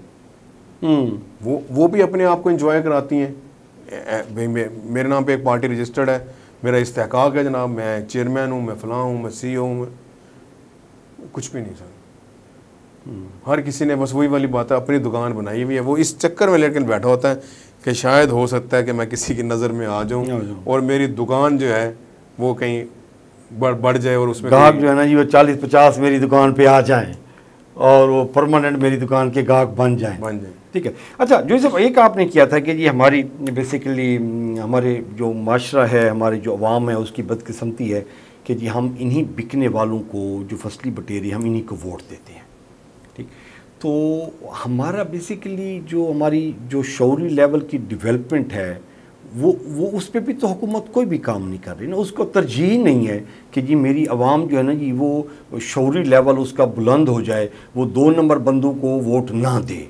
वो भी अपने आप को एंजॉय कराती हैं। भाई मेरे नाम पे एक पार्टी रजिस्टर्ड है, मेरा इस्तेहकाक है जनाब, मैं चेयरमैन हूँ, मैं फलां हूँ, मैं CEO हूँ, कुछ भी नहीं सर। हर किसी ने बस वही वाली बात है, अपनी दुकान बनाई हुई है, वो इस चक्कर में लेकिन बैठा होता है कि शायद हो सकता है कि मैं किसी की नज़र में आ जाऊँ और मेरी दुकान जो है वो कहीं बढ़ जाए और उसमें ग्राहक जो है ना जी वो 40-50 मेरी दुकान पे आ जाएं और वो परमानेंट मेरी दुकान के ग्राहक बन जाएं। ठीक है। अच्छा, जो सब एक आपने किया था कि जी हमारी बेसिकली हमारे जो माशरा है, हमारे जो अवाम है, उसकी बदकिस्मती है कि जी हम इन्हीं बिकने वालों को, जो फसली बटेरी, हम इन्हीं को वोट देते हैं। ठीक, तो हमारा बेसिकली जो हमारी जो शौरी लेवल की डेवलपमेंट है वो उस पर भी तो हुकूमत कोई भी काम नहीं कर रही ना। उसको तरजीह नहीं है कि जी मेरी आवाम जो है ना जी वो शौरी लेवल उसका बुलंद हो जाए, वो 2 नंबर बंदों को वोट ना दे।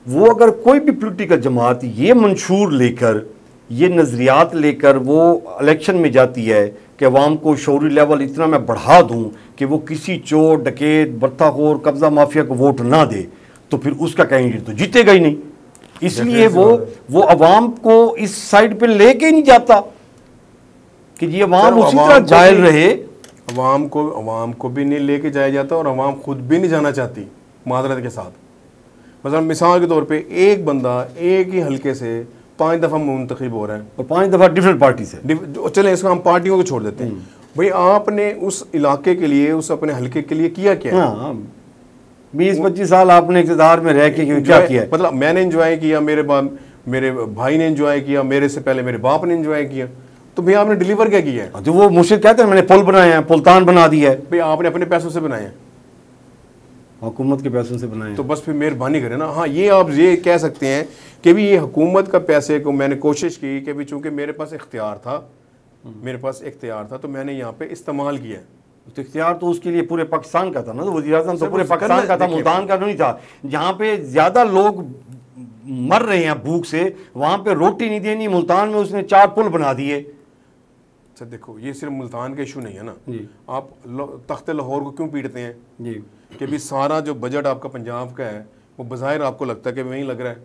वो अगर कोई भी पॉलिटिकल जमात ये मंशूर लेकर, ये नज़रियात लेकर वो इलेक्शन में जाती है कि अवाम को शौरी लेवल इतना मैं बढ़ा दूँ कि वो किसी चोर, डकैत, बर्ताखोर, कब्ज़ा माफिया को वोट ना दे, तो फिर उसका कैंडिडेट तो जीतेगा ही नहीं। इसलिए वो अवाम को इस साइड पे लेके ही नहीं जाता कि ये अवाम उसी तरह जाहिल रहे। अवाम को भी नहीं लेके जाया जाता और अवाम खुद भी नहीं जाना चाहती मादरत के साथ। मतलब मिसाल के तौर पे एक बंदा एक ही हल्के से 5 दफ़ा मुंतखब हो रहा है और 5 दफ़ा डिफरेंट पार्टी से। चले इसको हम पार्टियों को छोड़ देते हैं। भाई आपने उस इलाके के लिए, उस अपने हल्के के लिए किया क्या? 20-25 साल आपने इक़्तिदार में रह के क्या किया? मतलब मैंने एंजॉय किया, मेरे भाई ने एंजॉय किया, मेरे से पहले मेरे बाप ने एंजॉय किया, तो भैया आपने डिलीवर क्या किया है? जो वो मुर्शिद कहते हैं मैंने पुल बनाए हैं, पुलतान बना दिया है। भाई आपने अपने पैसों से बनाए हैं, हुकूमत के पैसों से बनाए, तो बस फिर मेहरबानी करें ना। हाँ, ये आप ये कह सकते हैं कि भी ये हुकूमत का पैसे को मैंने कोशिश की कि भी चूंकि मेरे पास इख्तियार था तो मैंने यहाँ पे इस्तेमाल किया। तो इख्तियार तो उसके लिए पूरे पाकिस्तान का था ना, तो वज़ीर आज़म तो पूरे पाकिस्तान का था, मुल्तान का नहीं था। जहाँ पे ज़्यादा लोग मर रहे हैं भूख से, वहाँ पे रोटी नहीं देनी, मुल्तान में उसने 4 पुल बना दिए। अच्छा देखो, ये सिर्फ मुल्तान का इशू नहीं है ना। आप तख्ते लाहौर को क्यों पीटते हैं जी कि भी सारा जो बजट आपका पंजाब का है वो बज़ाहिर आपको लगता है कि वहीं लग रहा है,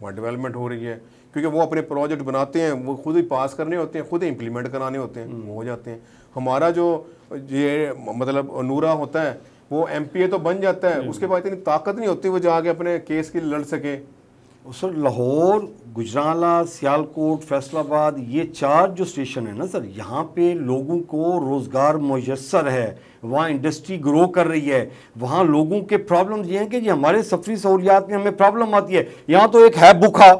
वहाँ डेवलपमेंट हो रही है, क्योंकि वो अपने प्रोजेक्ट बनाते हैं, वो खुद ही पास करने होते हैं, खुद ही इम्प्लीमेंट कराने होते हैं, वो हो जाते हैं। हमारा जो ये मतलब नूरा होता है वो MPA तो बन जाता है, उसके बाद इतनी ताकत नहीं होती वो जाके अपने केस के लिए लड़ सके। सर लाहौर, गुजरांवाला, सियालकोट, फैसलाबाद, ये 4 जो स्टेशन है ना सर, यहाँ पे लोगों को रोज़गार मुयस्सर है, वहाँ इंडस्ट्री ग्रो कर रही है। वहाँ लोगों के प्रॉब्लम ये हैं कि जी हमारे सफरी सहूलियात में हमें प्रॉब्लम आती है। यहाँ तो एक है भूखा,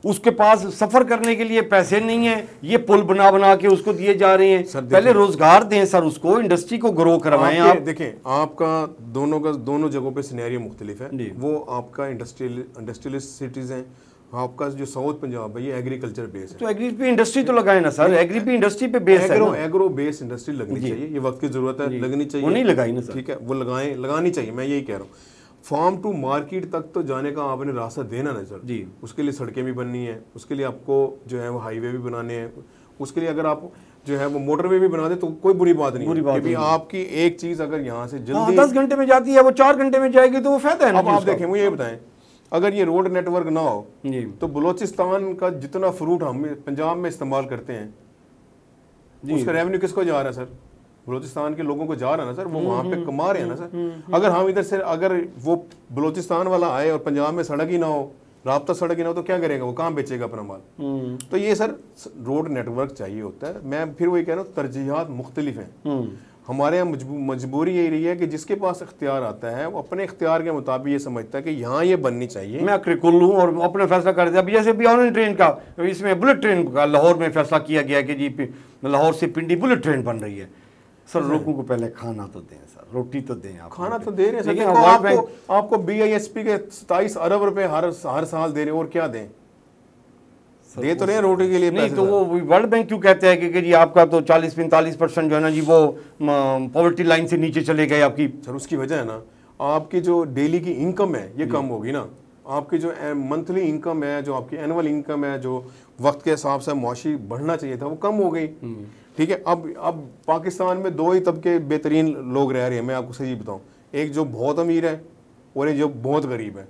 उसके पास सफ़र करने के लिए पैसे नहीं है, ये पुल बना के उसको दिए जा रहे हैं। पहले रोजगार दें सर, उसको इंडस्ट्री को ग्रो करवाएं। आप देखें, आपका दोनों जगहों पे सिनेरियो मुख्तलिफ है। वो आपका इंडस्ट्रियलिस्ट सिटीज़ हैं, आपका जो साउथ पंजाब है ये एग्रीकल्चर बेस है, तो एग्री पे इंडस्ट्री तो लगाए ना सर, एग्री पे इंडस्ट्री पे बेस है ना। एग्रो बेस इंडस्ट्री लगनी चाहिए, ये वक्त की जरूरत है, लगनी चाहिए। वो नहीं लगाई ना सर। ठीक है, वो लगानी चाहिए, मैं यही कह रहा हूँ। फार्म टू मार्केट तक तो जाने का आपने रास्ता देना ना सर जी। उसके लिए सड़कें भी बननी है, उसके लिए आपको जो है वो हाईवे भी बनाने हैं, उसके लिए अगर आप जो है वो मोटरवे भी बना दे तो कोई बुरी बात नहीं है, क्योंकि आपकी एक चीज अगर यहाँ से जल्दी 10 घंटे में जाती है, वो 4 घंटे में जाएगी, तो वो फायदा है ना। अब आप देखें, मुझे ये बताएं, अगर ये रोड नेटवर्क ना हो जी। तो बलोचिस्तान का जितना फ्रूट हम पंजाब में इस्तेमाल करते हैं उसका रेवेन्यू किसको जा रहा है सर? बलोचिस्तान के लोगों को जा रहा है ना सर, वो वहां पे कमा रहे हैं ना सर। अगर हम इधर से अगर वो बलोचिस्तान वाला आए और पंजाब में सड़क ही ना हो, राब्ता सड़क ही ना हो, तो क्या करेगा वो? कहाँ बेचेगा अपना माल? तो ये सर रोड नेटवर्क चाहिए होता है। मैं फिर वही कह रहा हूँ, तरजीहात मुख्तलिफ हैं। हमारे यहाँ मजबूरी यही रही है कि जिसके पास इख्तियार आता है वो अपने इख्तियार के मुताबिक ये समझता है कि यहाँ ये बननी चाहिए, मैं क्रिकुल लूँ और अपना फैसला कर दिया। अभी जैसे ऑनलाइन ट्रेन का, इसमें बुलेट ट्रेन का लाहौर में फैसला किया गया कि जी लाहौर से पिंडी बुलेट ट्रेन बन रही है। सर लोगों को पहले खाना तो दें सर, रोटी तो दें। आप खाना तो दे रहे हैं सर, आपको BISP के 27 अरब रुपए हर साल दे रहे हैं, और क्या दें? दे तो रहे रोटी के लिए नहीं, तो वो वर्ल्ड बैंक क्यों कहते हैं कि जी आपका तो 40-45% जो है ना जी वो पॉवर्टी लाइन से नीचे चले गए आपकी। सर उसकी वजह है ना, आपकी जो डेली की इनकम है ये कम होगी ना, आपकी जो मंथली इनकम है, जो आपकी एनुअल इनकम है, जो वक्त के हिसाब से मुआशी बढ़ना चाहिए था, वो कम हो गई। ठीक है, अब पाकिस्तान में दो ही तबके बेहतरीन लोग रह रहे हैं, मैं आपको सही बताऊं, एक जो बहुत अमीर है और एक जो बहुत गरीब है।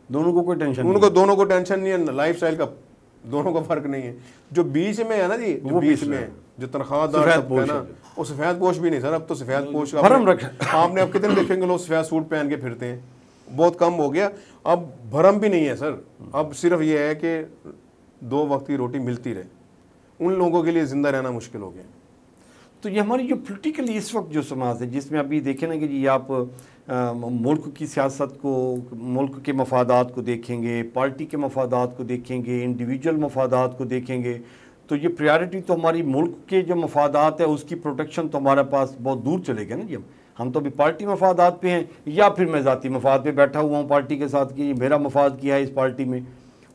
दोनों को कोई टेंशन उनको दोनों को टेंशन नहीं है, लाइफ स्टाइल का दोनों का फर्क नहीं है। जो बीच में है ना जी, जो बीच में है, जो तनख्वाहदार है ना, वो सफेद पोश भी नहीं सर, अब तो सफेद पोश आपने अब कितने देखेंगे लोग सफेद सूट पहन के फिरते हैं, बहुत कम हो गया। अब भरम भी नहीं है सर, अब सिर्फ ये है कि 2 वक्त की रोटी मिलती रहे, उन लोगों के लिए जिंदा रहना मुश्किल हो गया। तो ये हमारी जो पॉलिटिकली इस वक्त जो समाज है, जिसमें अभी देखें ना कि जी आप मुल्क की सियासत को, मुल्क के मफादात को देखेंगे, पार्टी के मफादात को देखेंगे, इंडिविजुअल मफादात को देखेंगे, तो ये प्रायोरिटी तो हमारी मुल्क के जो मफादात है उसकी प्रोटेक्शन तो हमारे पास बहुत दूर चले गए ना जी। हम तो अभी पार्टी मफादात पे हैं, या फिर मैं ज़ाती मफाद पे बैठा हुआ हूँ पार्टी के साथ कि मेरा मफाद किया है इस पार्टी में,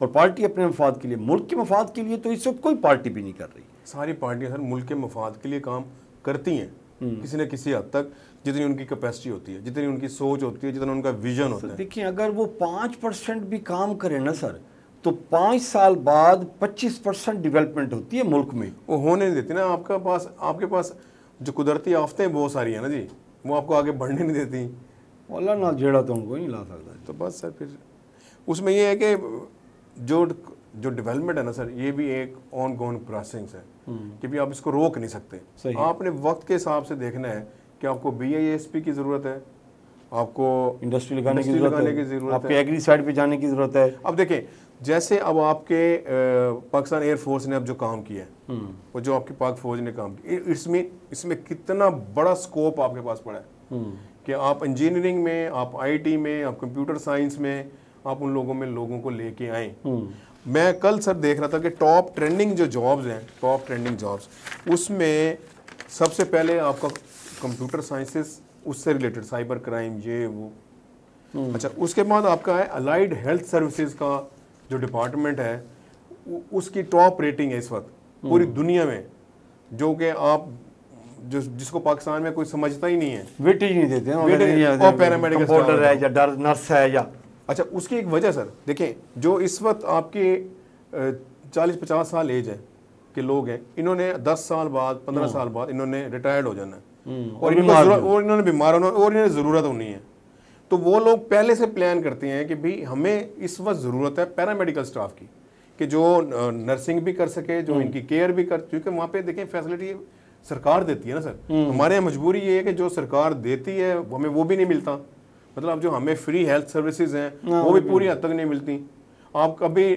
और पार्टी अपने मफाद के लिए, मुल्क के मफाद के लिए तो इस वक्त कोई पार्टी भी नहीं कर रही। सारी पार्टियां सर मुल्क के मफाद के लिए काम करती हैं किसी न किसी हद तक, जितनी उनकी कैपेसिटी होती है, जितनी उनकी सोच होती है, जितना उनका विजन होता है। देखिए अगर वो 5% भी काम करे ना सर, तो 5 साल बाद 25% डेवलपमेंट होती है मुल्क में। वो होने नहीं देती ना, आपके पास जो कुदरती आफतें बहुत सारी है ना जी, वो आपको आगे बढ़ने नहीं देती। अल्लाह ना जेड़ा तो उनको नहीं ला सकता। तो बस सर फिर उसमें ये है कि जो डेवलपमेंट है ना सर, ये भी एक ऑन गोइंग प्रोसेस है कि भी आप इसको रोक नहीं सकते। आपने वक्त के हिसाब से देखना है कि आपको BISP की ज़रूरत है, आपको इंडस्ट्री लगाने की ज़रूरत है, आपके एग्री साइड पे जाने की ज़रूरत है। अब देखें, जैसे अब आपके पाकिस्तान एयरफोर्स ने अब जो काम किया है, वो जो आपकी पाक फौज ने काम किया, इसमें कितना बड़ा स्कोप आपके पास पड़ा है कि आप इंजीनियरिंग में, आप IT में, आप कंप्यूटर साइंस में, आप उन लोगों को लेके आए। मैं कल सर देख रहा था कि टॉप ट्रेंडिंग जो जॉब्स हैं, टॉप ट्रेंडिंग जॉब्स, उसमें सबसे पहले आपका कंप्यूटर साइंसेस, उससे रिलेटेड साइबर क्राइम, ये वो। अच्छा, उसके बाद आपका है अलाइड हेल्थ सर्विसेज का जो डिपार्टमेंट है, उसकी टॉप रेटिंग है इस वक्त पूरी दुनिया में, जो कि आप जिसको पाकिस्तान में कोई समझता ही नहीं है, वेटेज नहीं देते हैं, और पैरामेडिकल कंपाउंडर है या नर्स है या। अच्छा, उसकी एक वजह सर देखें, जो इस वक्त आपके 40-50 साल एज है के लोग हैं, इन्होंने 10 साल बाद, 15 साल बाद इन्होंने रिटायर्ड हो जाना है, और इन्होंने बीमार होना और इन्हें ज़रूरत होनी है। तो वो लोग पहले से प्लान करते हैं कि भाई हमें इस वक्त ज़रूरत है पैरामेडिकल स्टाफ की, कि जो नर्सिंग भी कर सके, जो इनकी केयर भी कर, क्योंकि वहाँ पे देखें फैसिलिटी सरकार देती है ना सर। हमारे यहाँ मजबूरी ये है कि जो सरकार देती है हमें वो भी नहीं मिलता, मतलब जो हमें फ्री हेल्थ सर्विसेज हैं वो भी पूरी हद तक नहीं मिलती। आप कभी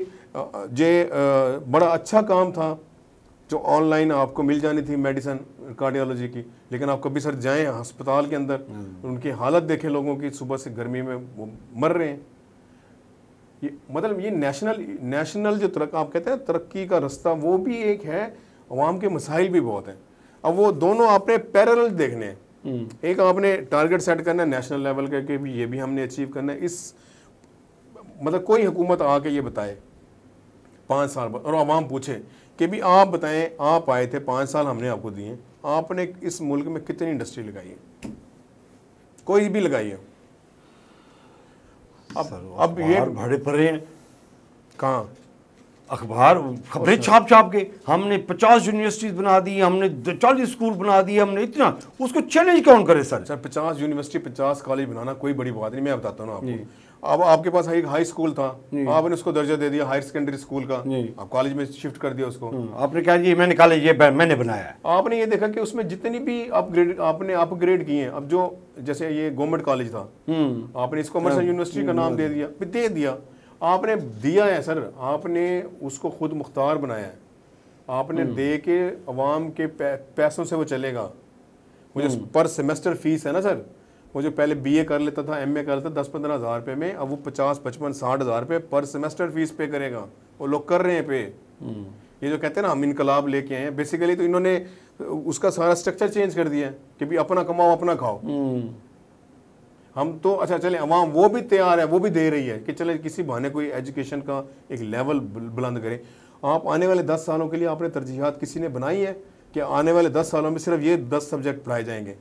बड़ा अच्छा काम था जो ऑनलाइन आपको मिल जानी थी मेडिसिन कार्डियोलॉजी की, लेकिन आप कभी सर जाएं अस्पताल के अंदर, उनकी हालत देखें लोगों की, सुबह से गर्मी में वो मर रहे हैं। ये मतलब ये नेशनल जो आप कहते हैं तरक्की का रास्ता, वो भी एक है, अवाम के मसाइल भी बहुत हैं। अब वो दोनों आपने पैरेलल देखने हैं। एक आपने टारगेट सेट करना है नेशनल लेवल का कि भी ये भी हमने अचीव करना है। इस मतलब कोई हुकूमत आके ये बताए 5 साल बाद, और आवाम पूछे कि भी आप बताएं, आप आए थे 5 साल हमने आपको दिए, आपने इस मुल्क में कितनी इंडस्ट्री लगाई है? कोई भी लगाई है? अब ये भाड़े पर हैं कहाँ अखबार, खबरें छाप छाप के हमने 50 यूनिवर्सिटीज बना दी, हमने 40 स्कूल बना दिए, हमने इतना, उसको चैलेंज कौन करे सर? 50 यूनिवर्सिटी 50 कॉलेज बनाना कोई बड़ी बात नहीं। मैं बताता हूँ आपको, अब आपके पास एक हाई स्कूल था, आपने उसको दर्जा दे दिया हायर सेकेंडरी स्कूल का, आप कॉलेज में शिफ्ट कर दिया उसको। आपने कहा जी मैंने कॉलेज ये मैंने बनाया है। आपने ये देखा कि उसमें जितनी भी अपग्रेड आपने अपग्रेड किए हैं, अब जो जैसे ये गवर्नमेंट कॉलेज था, आपने इसको कमर्शियल यूनिवर्सिटी का नाम दे दिया, आपने दिया है सर, आपने उसको खुद मुख्तार बनाया है, आपने दे के अवाम के पैसों से वो चलेगा। वो जो पर सेमेस्टर फीस है ना सर, वो जो पहले बीए कर लेता था, एमए कर लेता था 10-15 हज़ार रुपये में, अब वो 50-55-60 हज़ार रुपये पर सेमेस्टर फीस पे करेगा। वो लोग कर रहे हैं पे। ये जो कहते हैं ना हम इनकलाब लेके आए हैं, बेसिकली तो इन्होंने उसका सारा स्ट्रक्चर चेंज कर दिया है कि भी अपना कमाओ अपना खाओ। हम तो अच्छा चले, अवाम वो भी तैयार है, वो भी दे रही है कि चले किसी बहाने कोई एजुकेशन का एक लेवल बुलंद करें। आप आने वाले 10 सालों के लिए आपने तरजीहात किसी ने बनाई है कि आने वाले 10 सालों में सिर्फ ये 10 सब्जेक्ट पढ़ाए जाएंगे?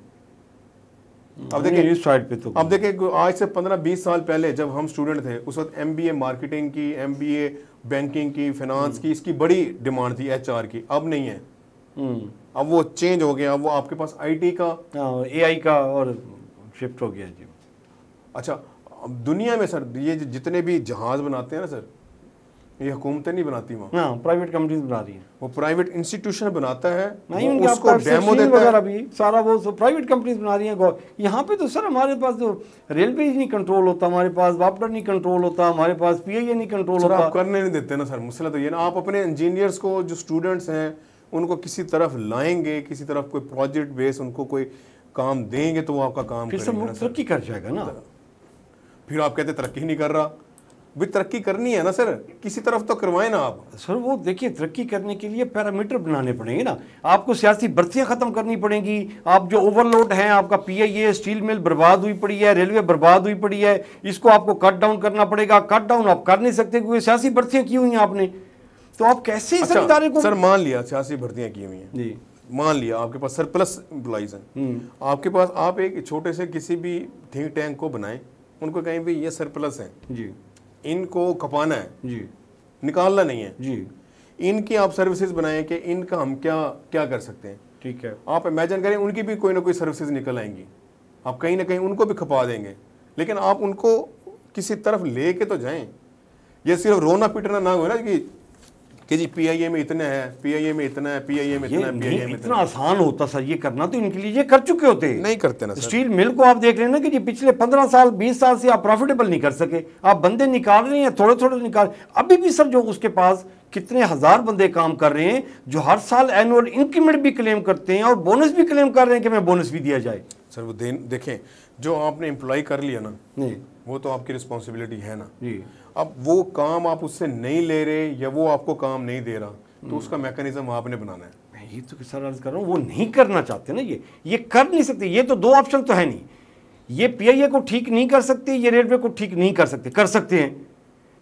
अब देखिए इस साइड पे तो अब देखिए आज से 15-20 साल पहले जब हम स्टूडेंट थे, उस वक्त एमबीए मार्केटिंग की, एमबीए बैंकिंग की, फाइनेंस की, इसकी बड़ी डिमांड थी, एचआर की। अब नहीं है, अब वो चेंज हो गया। अब वो आपके पास आईटी का, एआई का और शिफ्ट हो गया जी। अच्छा, अब दुनिया में सर ये जितने भी जहाज बनाते हैं ना सर, ये हुकूमतें नहीं बनाती वहाँ, हाँ प्राइवेट कंपनीज बना रही हैं। वो प्राइवेट इंस्टीट्यूशन बनाता है, नहीं वो उनके उसको डेमो देता है भी सारा वो प्राइवेट कंपनीज बना रही हैं। यहाँ पे तो सर हमारे पास जो रेलवे नहीं कंट्रोल होता, हमारे पास वापडर नहीं कंट्रोल होता, हमारे पास पीआईए नहीं कंट्रोल होता। आप करने नहीं देते ना सर। मसला तो ये ना, आप अपने इंजीनियर्स को, जो स्टूडेंट्स हैं, उनको किसी तरफ लाएंगे, किसी तरफ कोई प्रोजेक्ट बेस उनको कोई काम देंगे तो वो आपका काम फिर करेंगे सब तरक्की कर जाएगा ना। फिर आप कहते तरक्की नहीं कर रहा, भी तरक्की करनी है ना सर, किसी तरफ तो करवाएं ना आप। सर वो देखिए तरक्की करने के लिए पैरामीटर बनाने पड़ेंगे ना, आपको सियासी भर्तियां खत्म करनी पड़ेंगी। आप जो ओवरलोड हैं, आपका पीआईए स्टील मिल बर्बाद हुई पड़ी है, रेलवे बर्बाद हुई पड़ी है, इसको आपको कट डाउन करना पड़ेगा। कट डाउन आप कर नहीं सकते क्योंकि सियासी भर्तियां की हुई हैं आपने, तो आप कैसे अच्छा, इदारे को। सर मान लिया सियासी भर्तियां की हुई हैं जी, मान लिया आपके पास सरप्लस एम्प्लॉइज हैं, आपके पास, आप एक छोटे से किसी भी थिंक टैंक को बनाएं, उनको कहें भी ये सरप्लस है जी, इनको खपाना है जी, निकालना नहीं है जी, इनकी आप सर्विसेज बनाएं कि इनका हम क्या क्या कर सकते हैं। ठीक है, आप इमेजिन करें उनकी भी कोई ना कोई सर्विसेज निकल आएंगी, आप कहीं ना कहीं उनको भी खपा देंगे, लेकिन आप उनको किसी तरफ ले के तो जाएं। ये सिर्फ रोना पीटना ना हो ना कि जी पीआईए में इतना है, पीआईए में इतना है, पीआईए में इतना है, पीआईए में इतना आसान होता सर ये करना, तो इनके लिए ये कर चुके होते। नहीं करते ना सर। स्टील मिल को आप देख रहे हैं ना कि जी पिछले 15 साल 20 साल से आप प्रॉफिटेबल नहीं कर सके, आप बंदे निकाल रहे हैं, थोड़े थोड़े निकाल। अभी भी सर जो उसके पास कितने हजार बंदे काम कर रहे हैं जो हर साल एनुअल इंक्रीमेंट भी क्लेम करते हैं और बोनस भी क्लेम कर रहे हैं कि मैं बोनस भी दिया जाए। सर वो देखें, जो आपने एम्प्लॉय कर लिया ना, नहीं वो तो आपकी रिस्पॉन्सिबिलिटी है ना जी। अब वो काम आप उससे नहीं ले रहे या वो आपको काम नहीं दे रहा, तो उसका मैकेनिज्म आपने बनाना है। मैं ये तो सर अर्ज कर रहा हूँ, वो नहीं करना चाहते ना, ये कर नहीं सकते। ये तो दो ऑप्शन तो है नहीं, ये पीआईए को ठीक नहीं कर सकते, ये रेलवे को ठीक नहीं कर सकते। कर सकते हैं,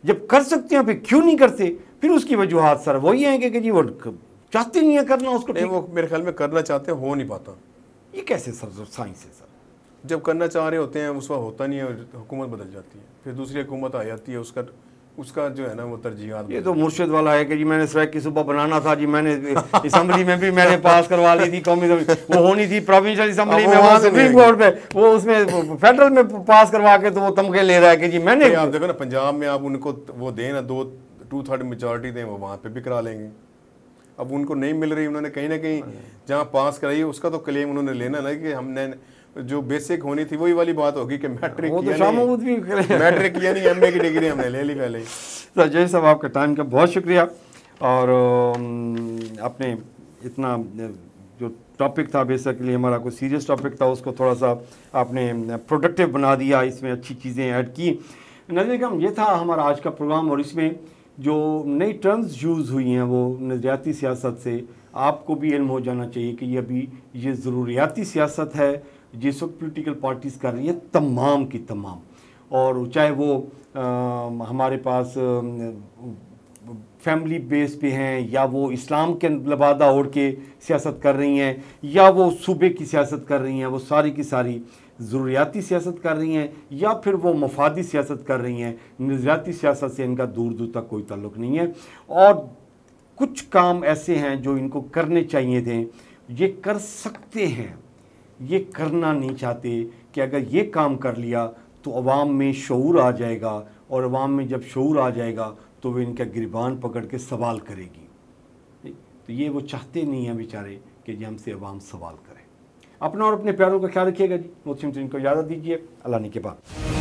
जब कर सकते हैं फिर क्यों नहीं करते? फिर उसकी वजूहात सर वही है कि जी वो चाहते नहीं है करना उसको ठीक। वो मेरे ख्याल में करना चाहते हैं, हो नहीं पाता। ये कैसे सर साइंस है सर? जब करना चाह रहे होते हैं उस वक्त होता नहीं है, हुकूमत बदल जाती है, फिर दूसरी हुकूमत आ जाती है, उसका जो है ना वो तरजीहात। ये तो मुर्शिद वाला है कि जी मैंने सड़क की सुबह बनाना था जी, मैंने असम्बली में भी मैंने पास करवा ली थी, कौमी वो होनी थी प्रोविंशियल असम्बली में, वहाँ सुप्रीम कोर्ट पे वो उसमें फेडरल में पास करवा के तो वो तमगे ले रहा है कि जी मैंने। आप देखो ना पंजाब में, आप उनको वो दें ना 2/3 मेजॉरिटी दें, वो वहाँ पे भी करा लेंगे। अब उनको नहीं मिल रही, उन्होंने कहीं ना कहीं जहाँ पास कराई है उसका तो क्लेम उन्होंने लेना ना कि हमने जो बेसिक होनी थी वही वाली बात होगी कि मैट्रिक किया नहीं, एमए की डिग्री हमने ले ली पहले ही। तो जय साहब आपका टाइम का बहुत शुक्रिया, और आपने इतना जो टॉपिक था बेसिकली हमारा कोई सीरियस टॉपिक था उसको थोड़ा सा आपने प्रोडक्टिव बना दिया, इसमें अच्छी चीज़ें ऐड की। नज़र ये था हमारा आज का प्रोग्राम, और इसमें जो नई टर्म्स यूज़ हुई हैं वो नज़रियाती सियासत से आपको भी इल्म हो जाना चाहिए कि ये अभी ये ज़रूरियाती सियासत है जिस वक्त पोलिटिकल पार्टीज़ कर रही है तमाम की तमाम, और चाहे वो हमारे पास फैमिली बेस पे हैं, या वो इस्लाम के लबादा ओढ़ के सियासत कर रही हैं, या वो सूबे की सियासत कर रही हैं, वो सारी की सारी ज़रूरियाती सियासत कर रही हैं, या फिर वो मफादी सियासत कर रही हैं। नज़रियाती सियासत से इनका दूर दूर तक कोई ताल्लुक़ नहीं है। और कुछ काम ऐसे हैं जो इनको करने चाहिए थे, ये कर सकते हैं, ये करना नहीं चाहते कि अगर ये काम कर लिया तो अवाम में शऊर आ जाएगा, और अवाम में जब शऊर आ जाएगा तो वो इनका गिरबान पकड़ के सवाल करेगी। तो ये वो चाहते नहीं हैं बेचारे कि जी हमसे अवाम सवाल करे। अपना और अपने प्यारों का ख्याल रखिएगा जी। मुझसे इनको इजाज़त दीजिए। अल्लाह ने के बाद।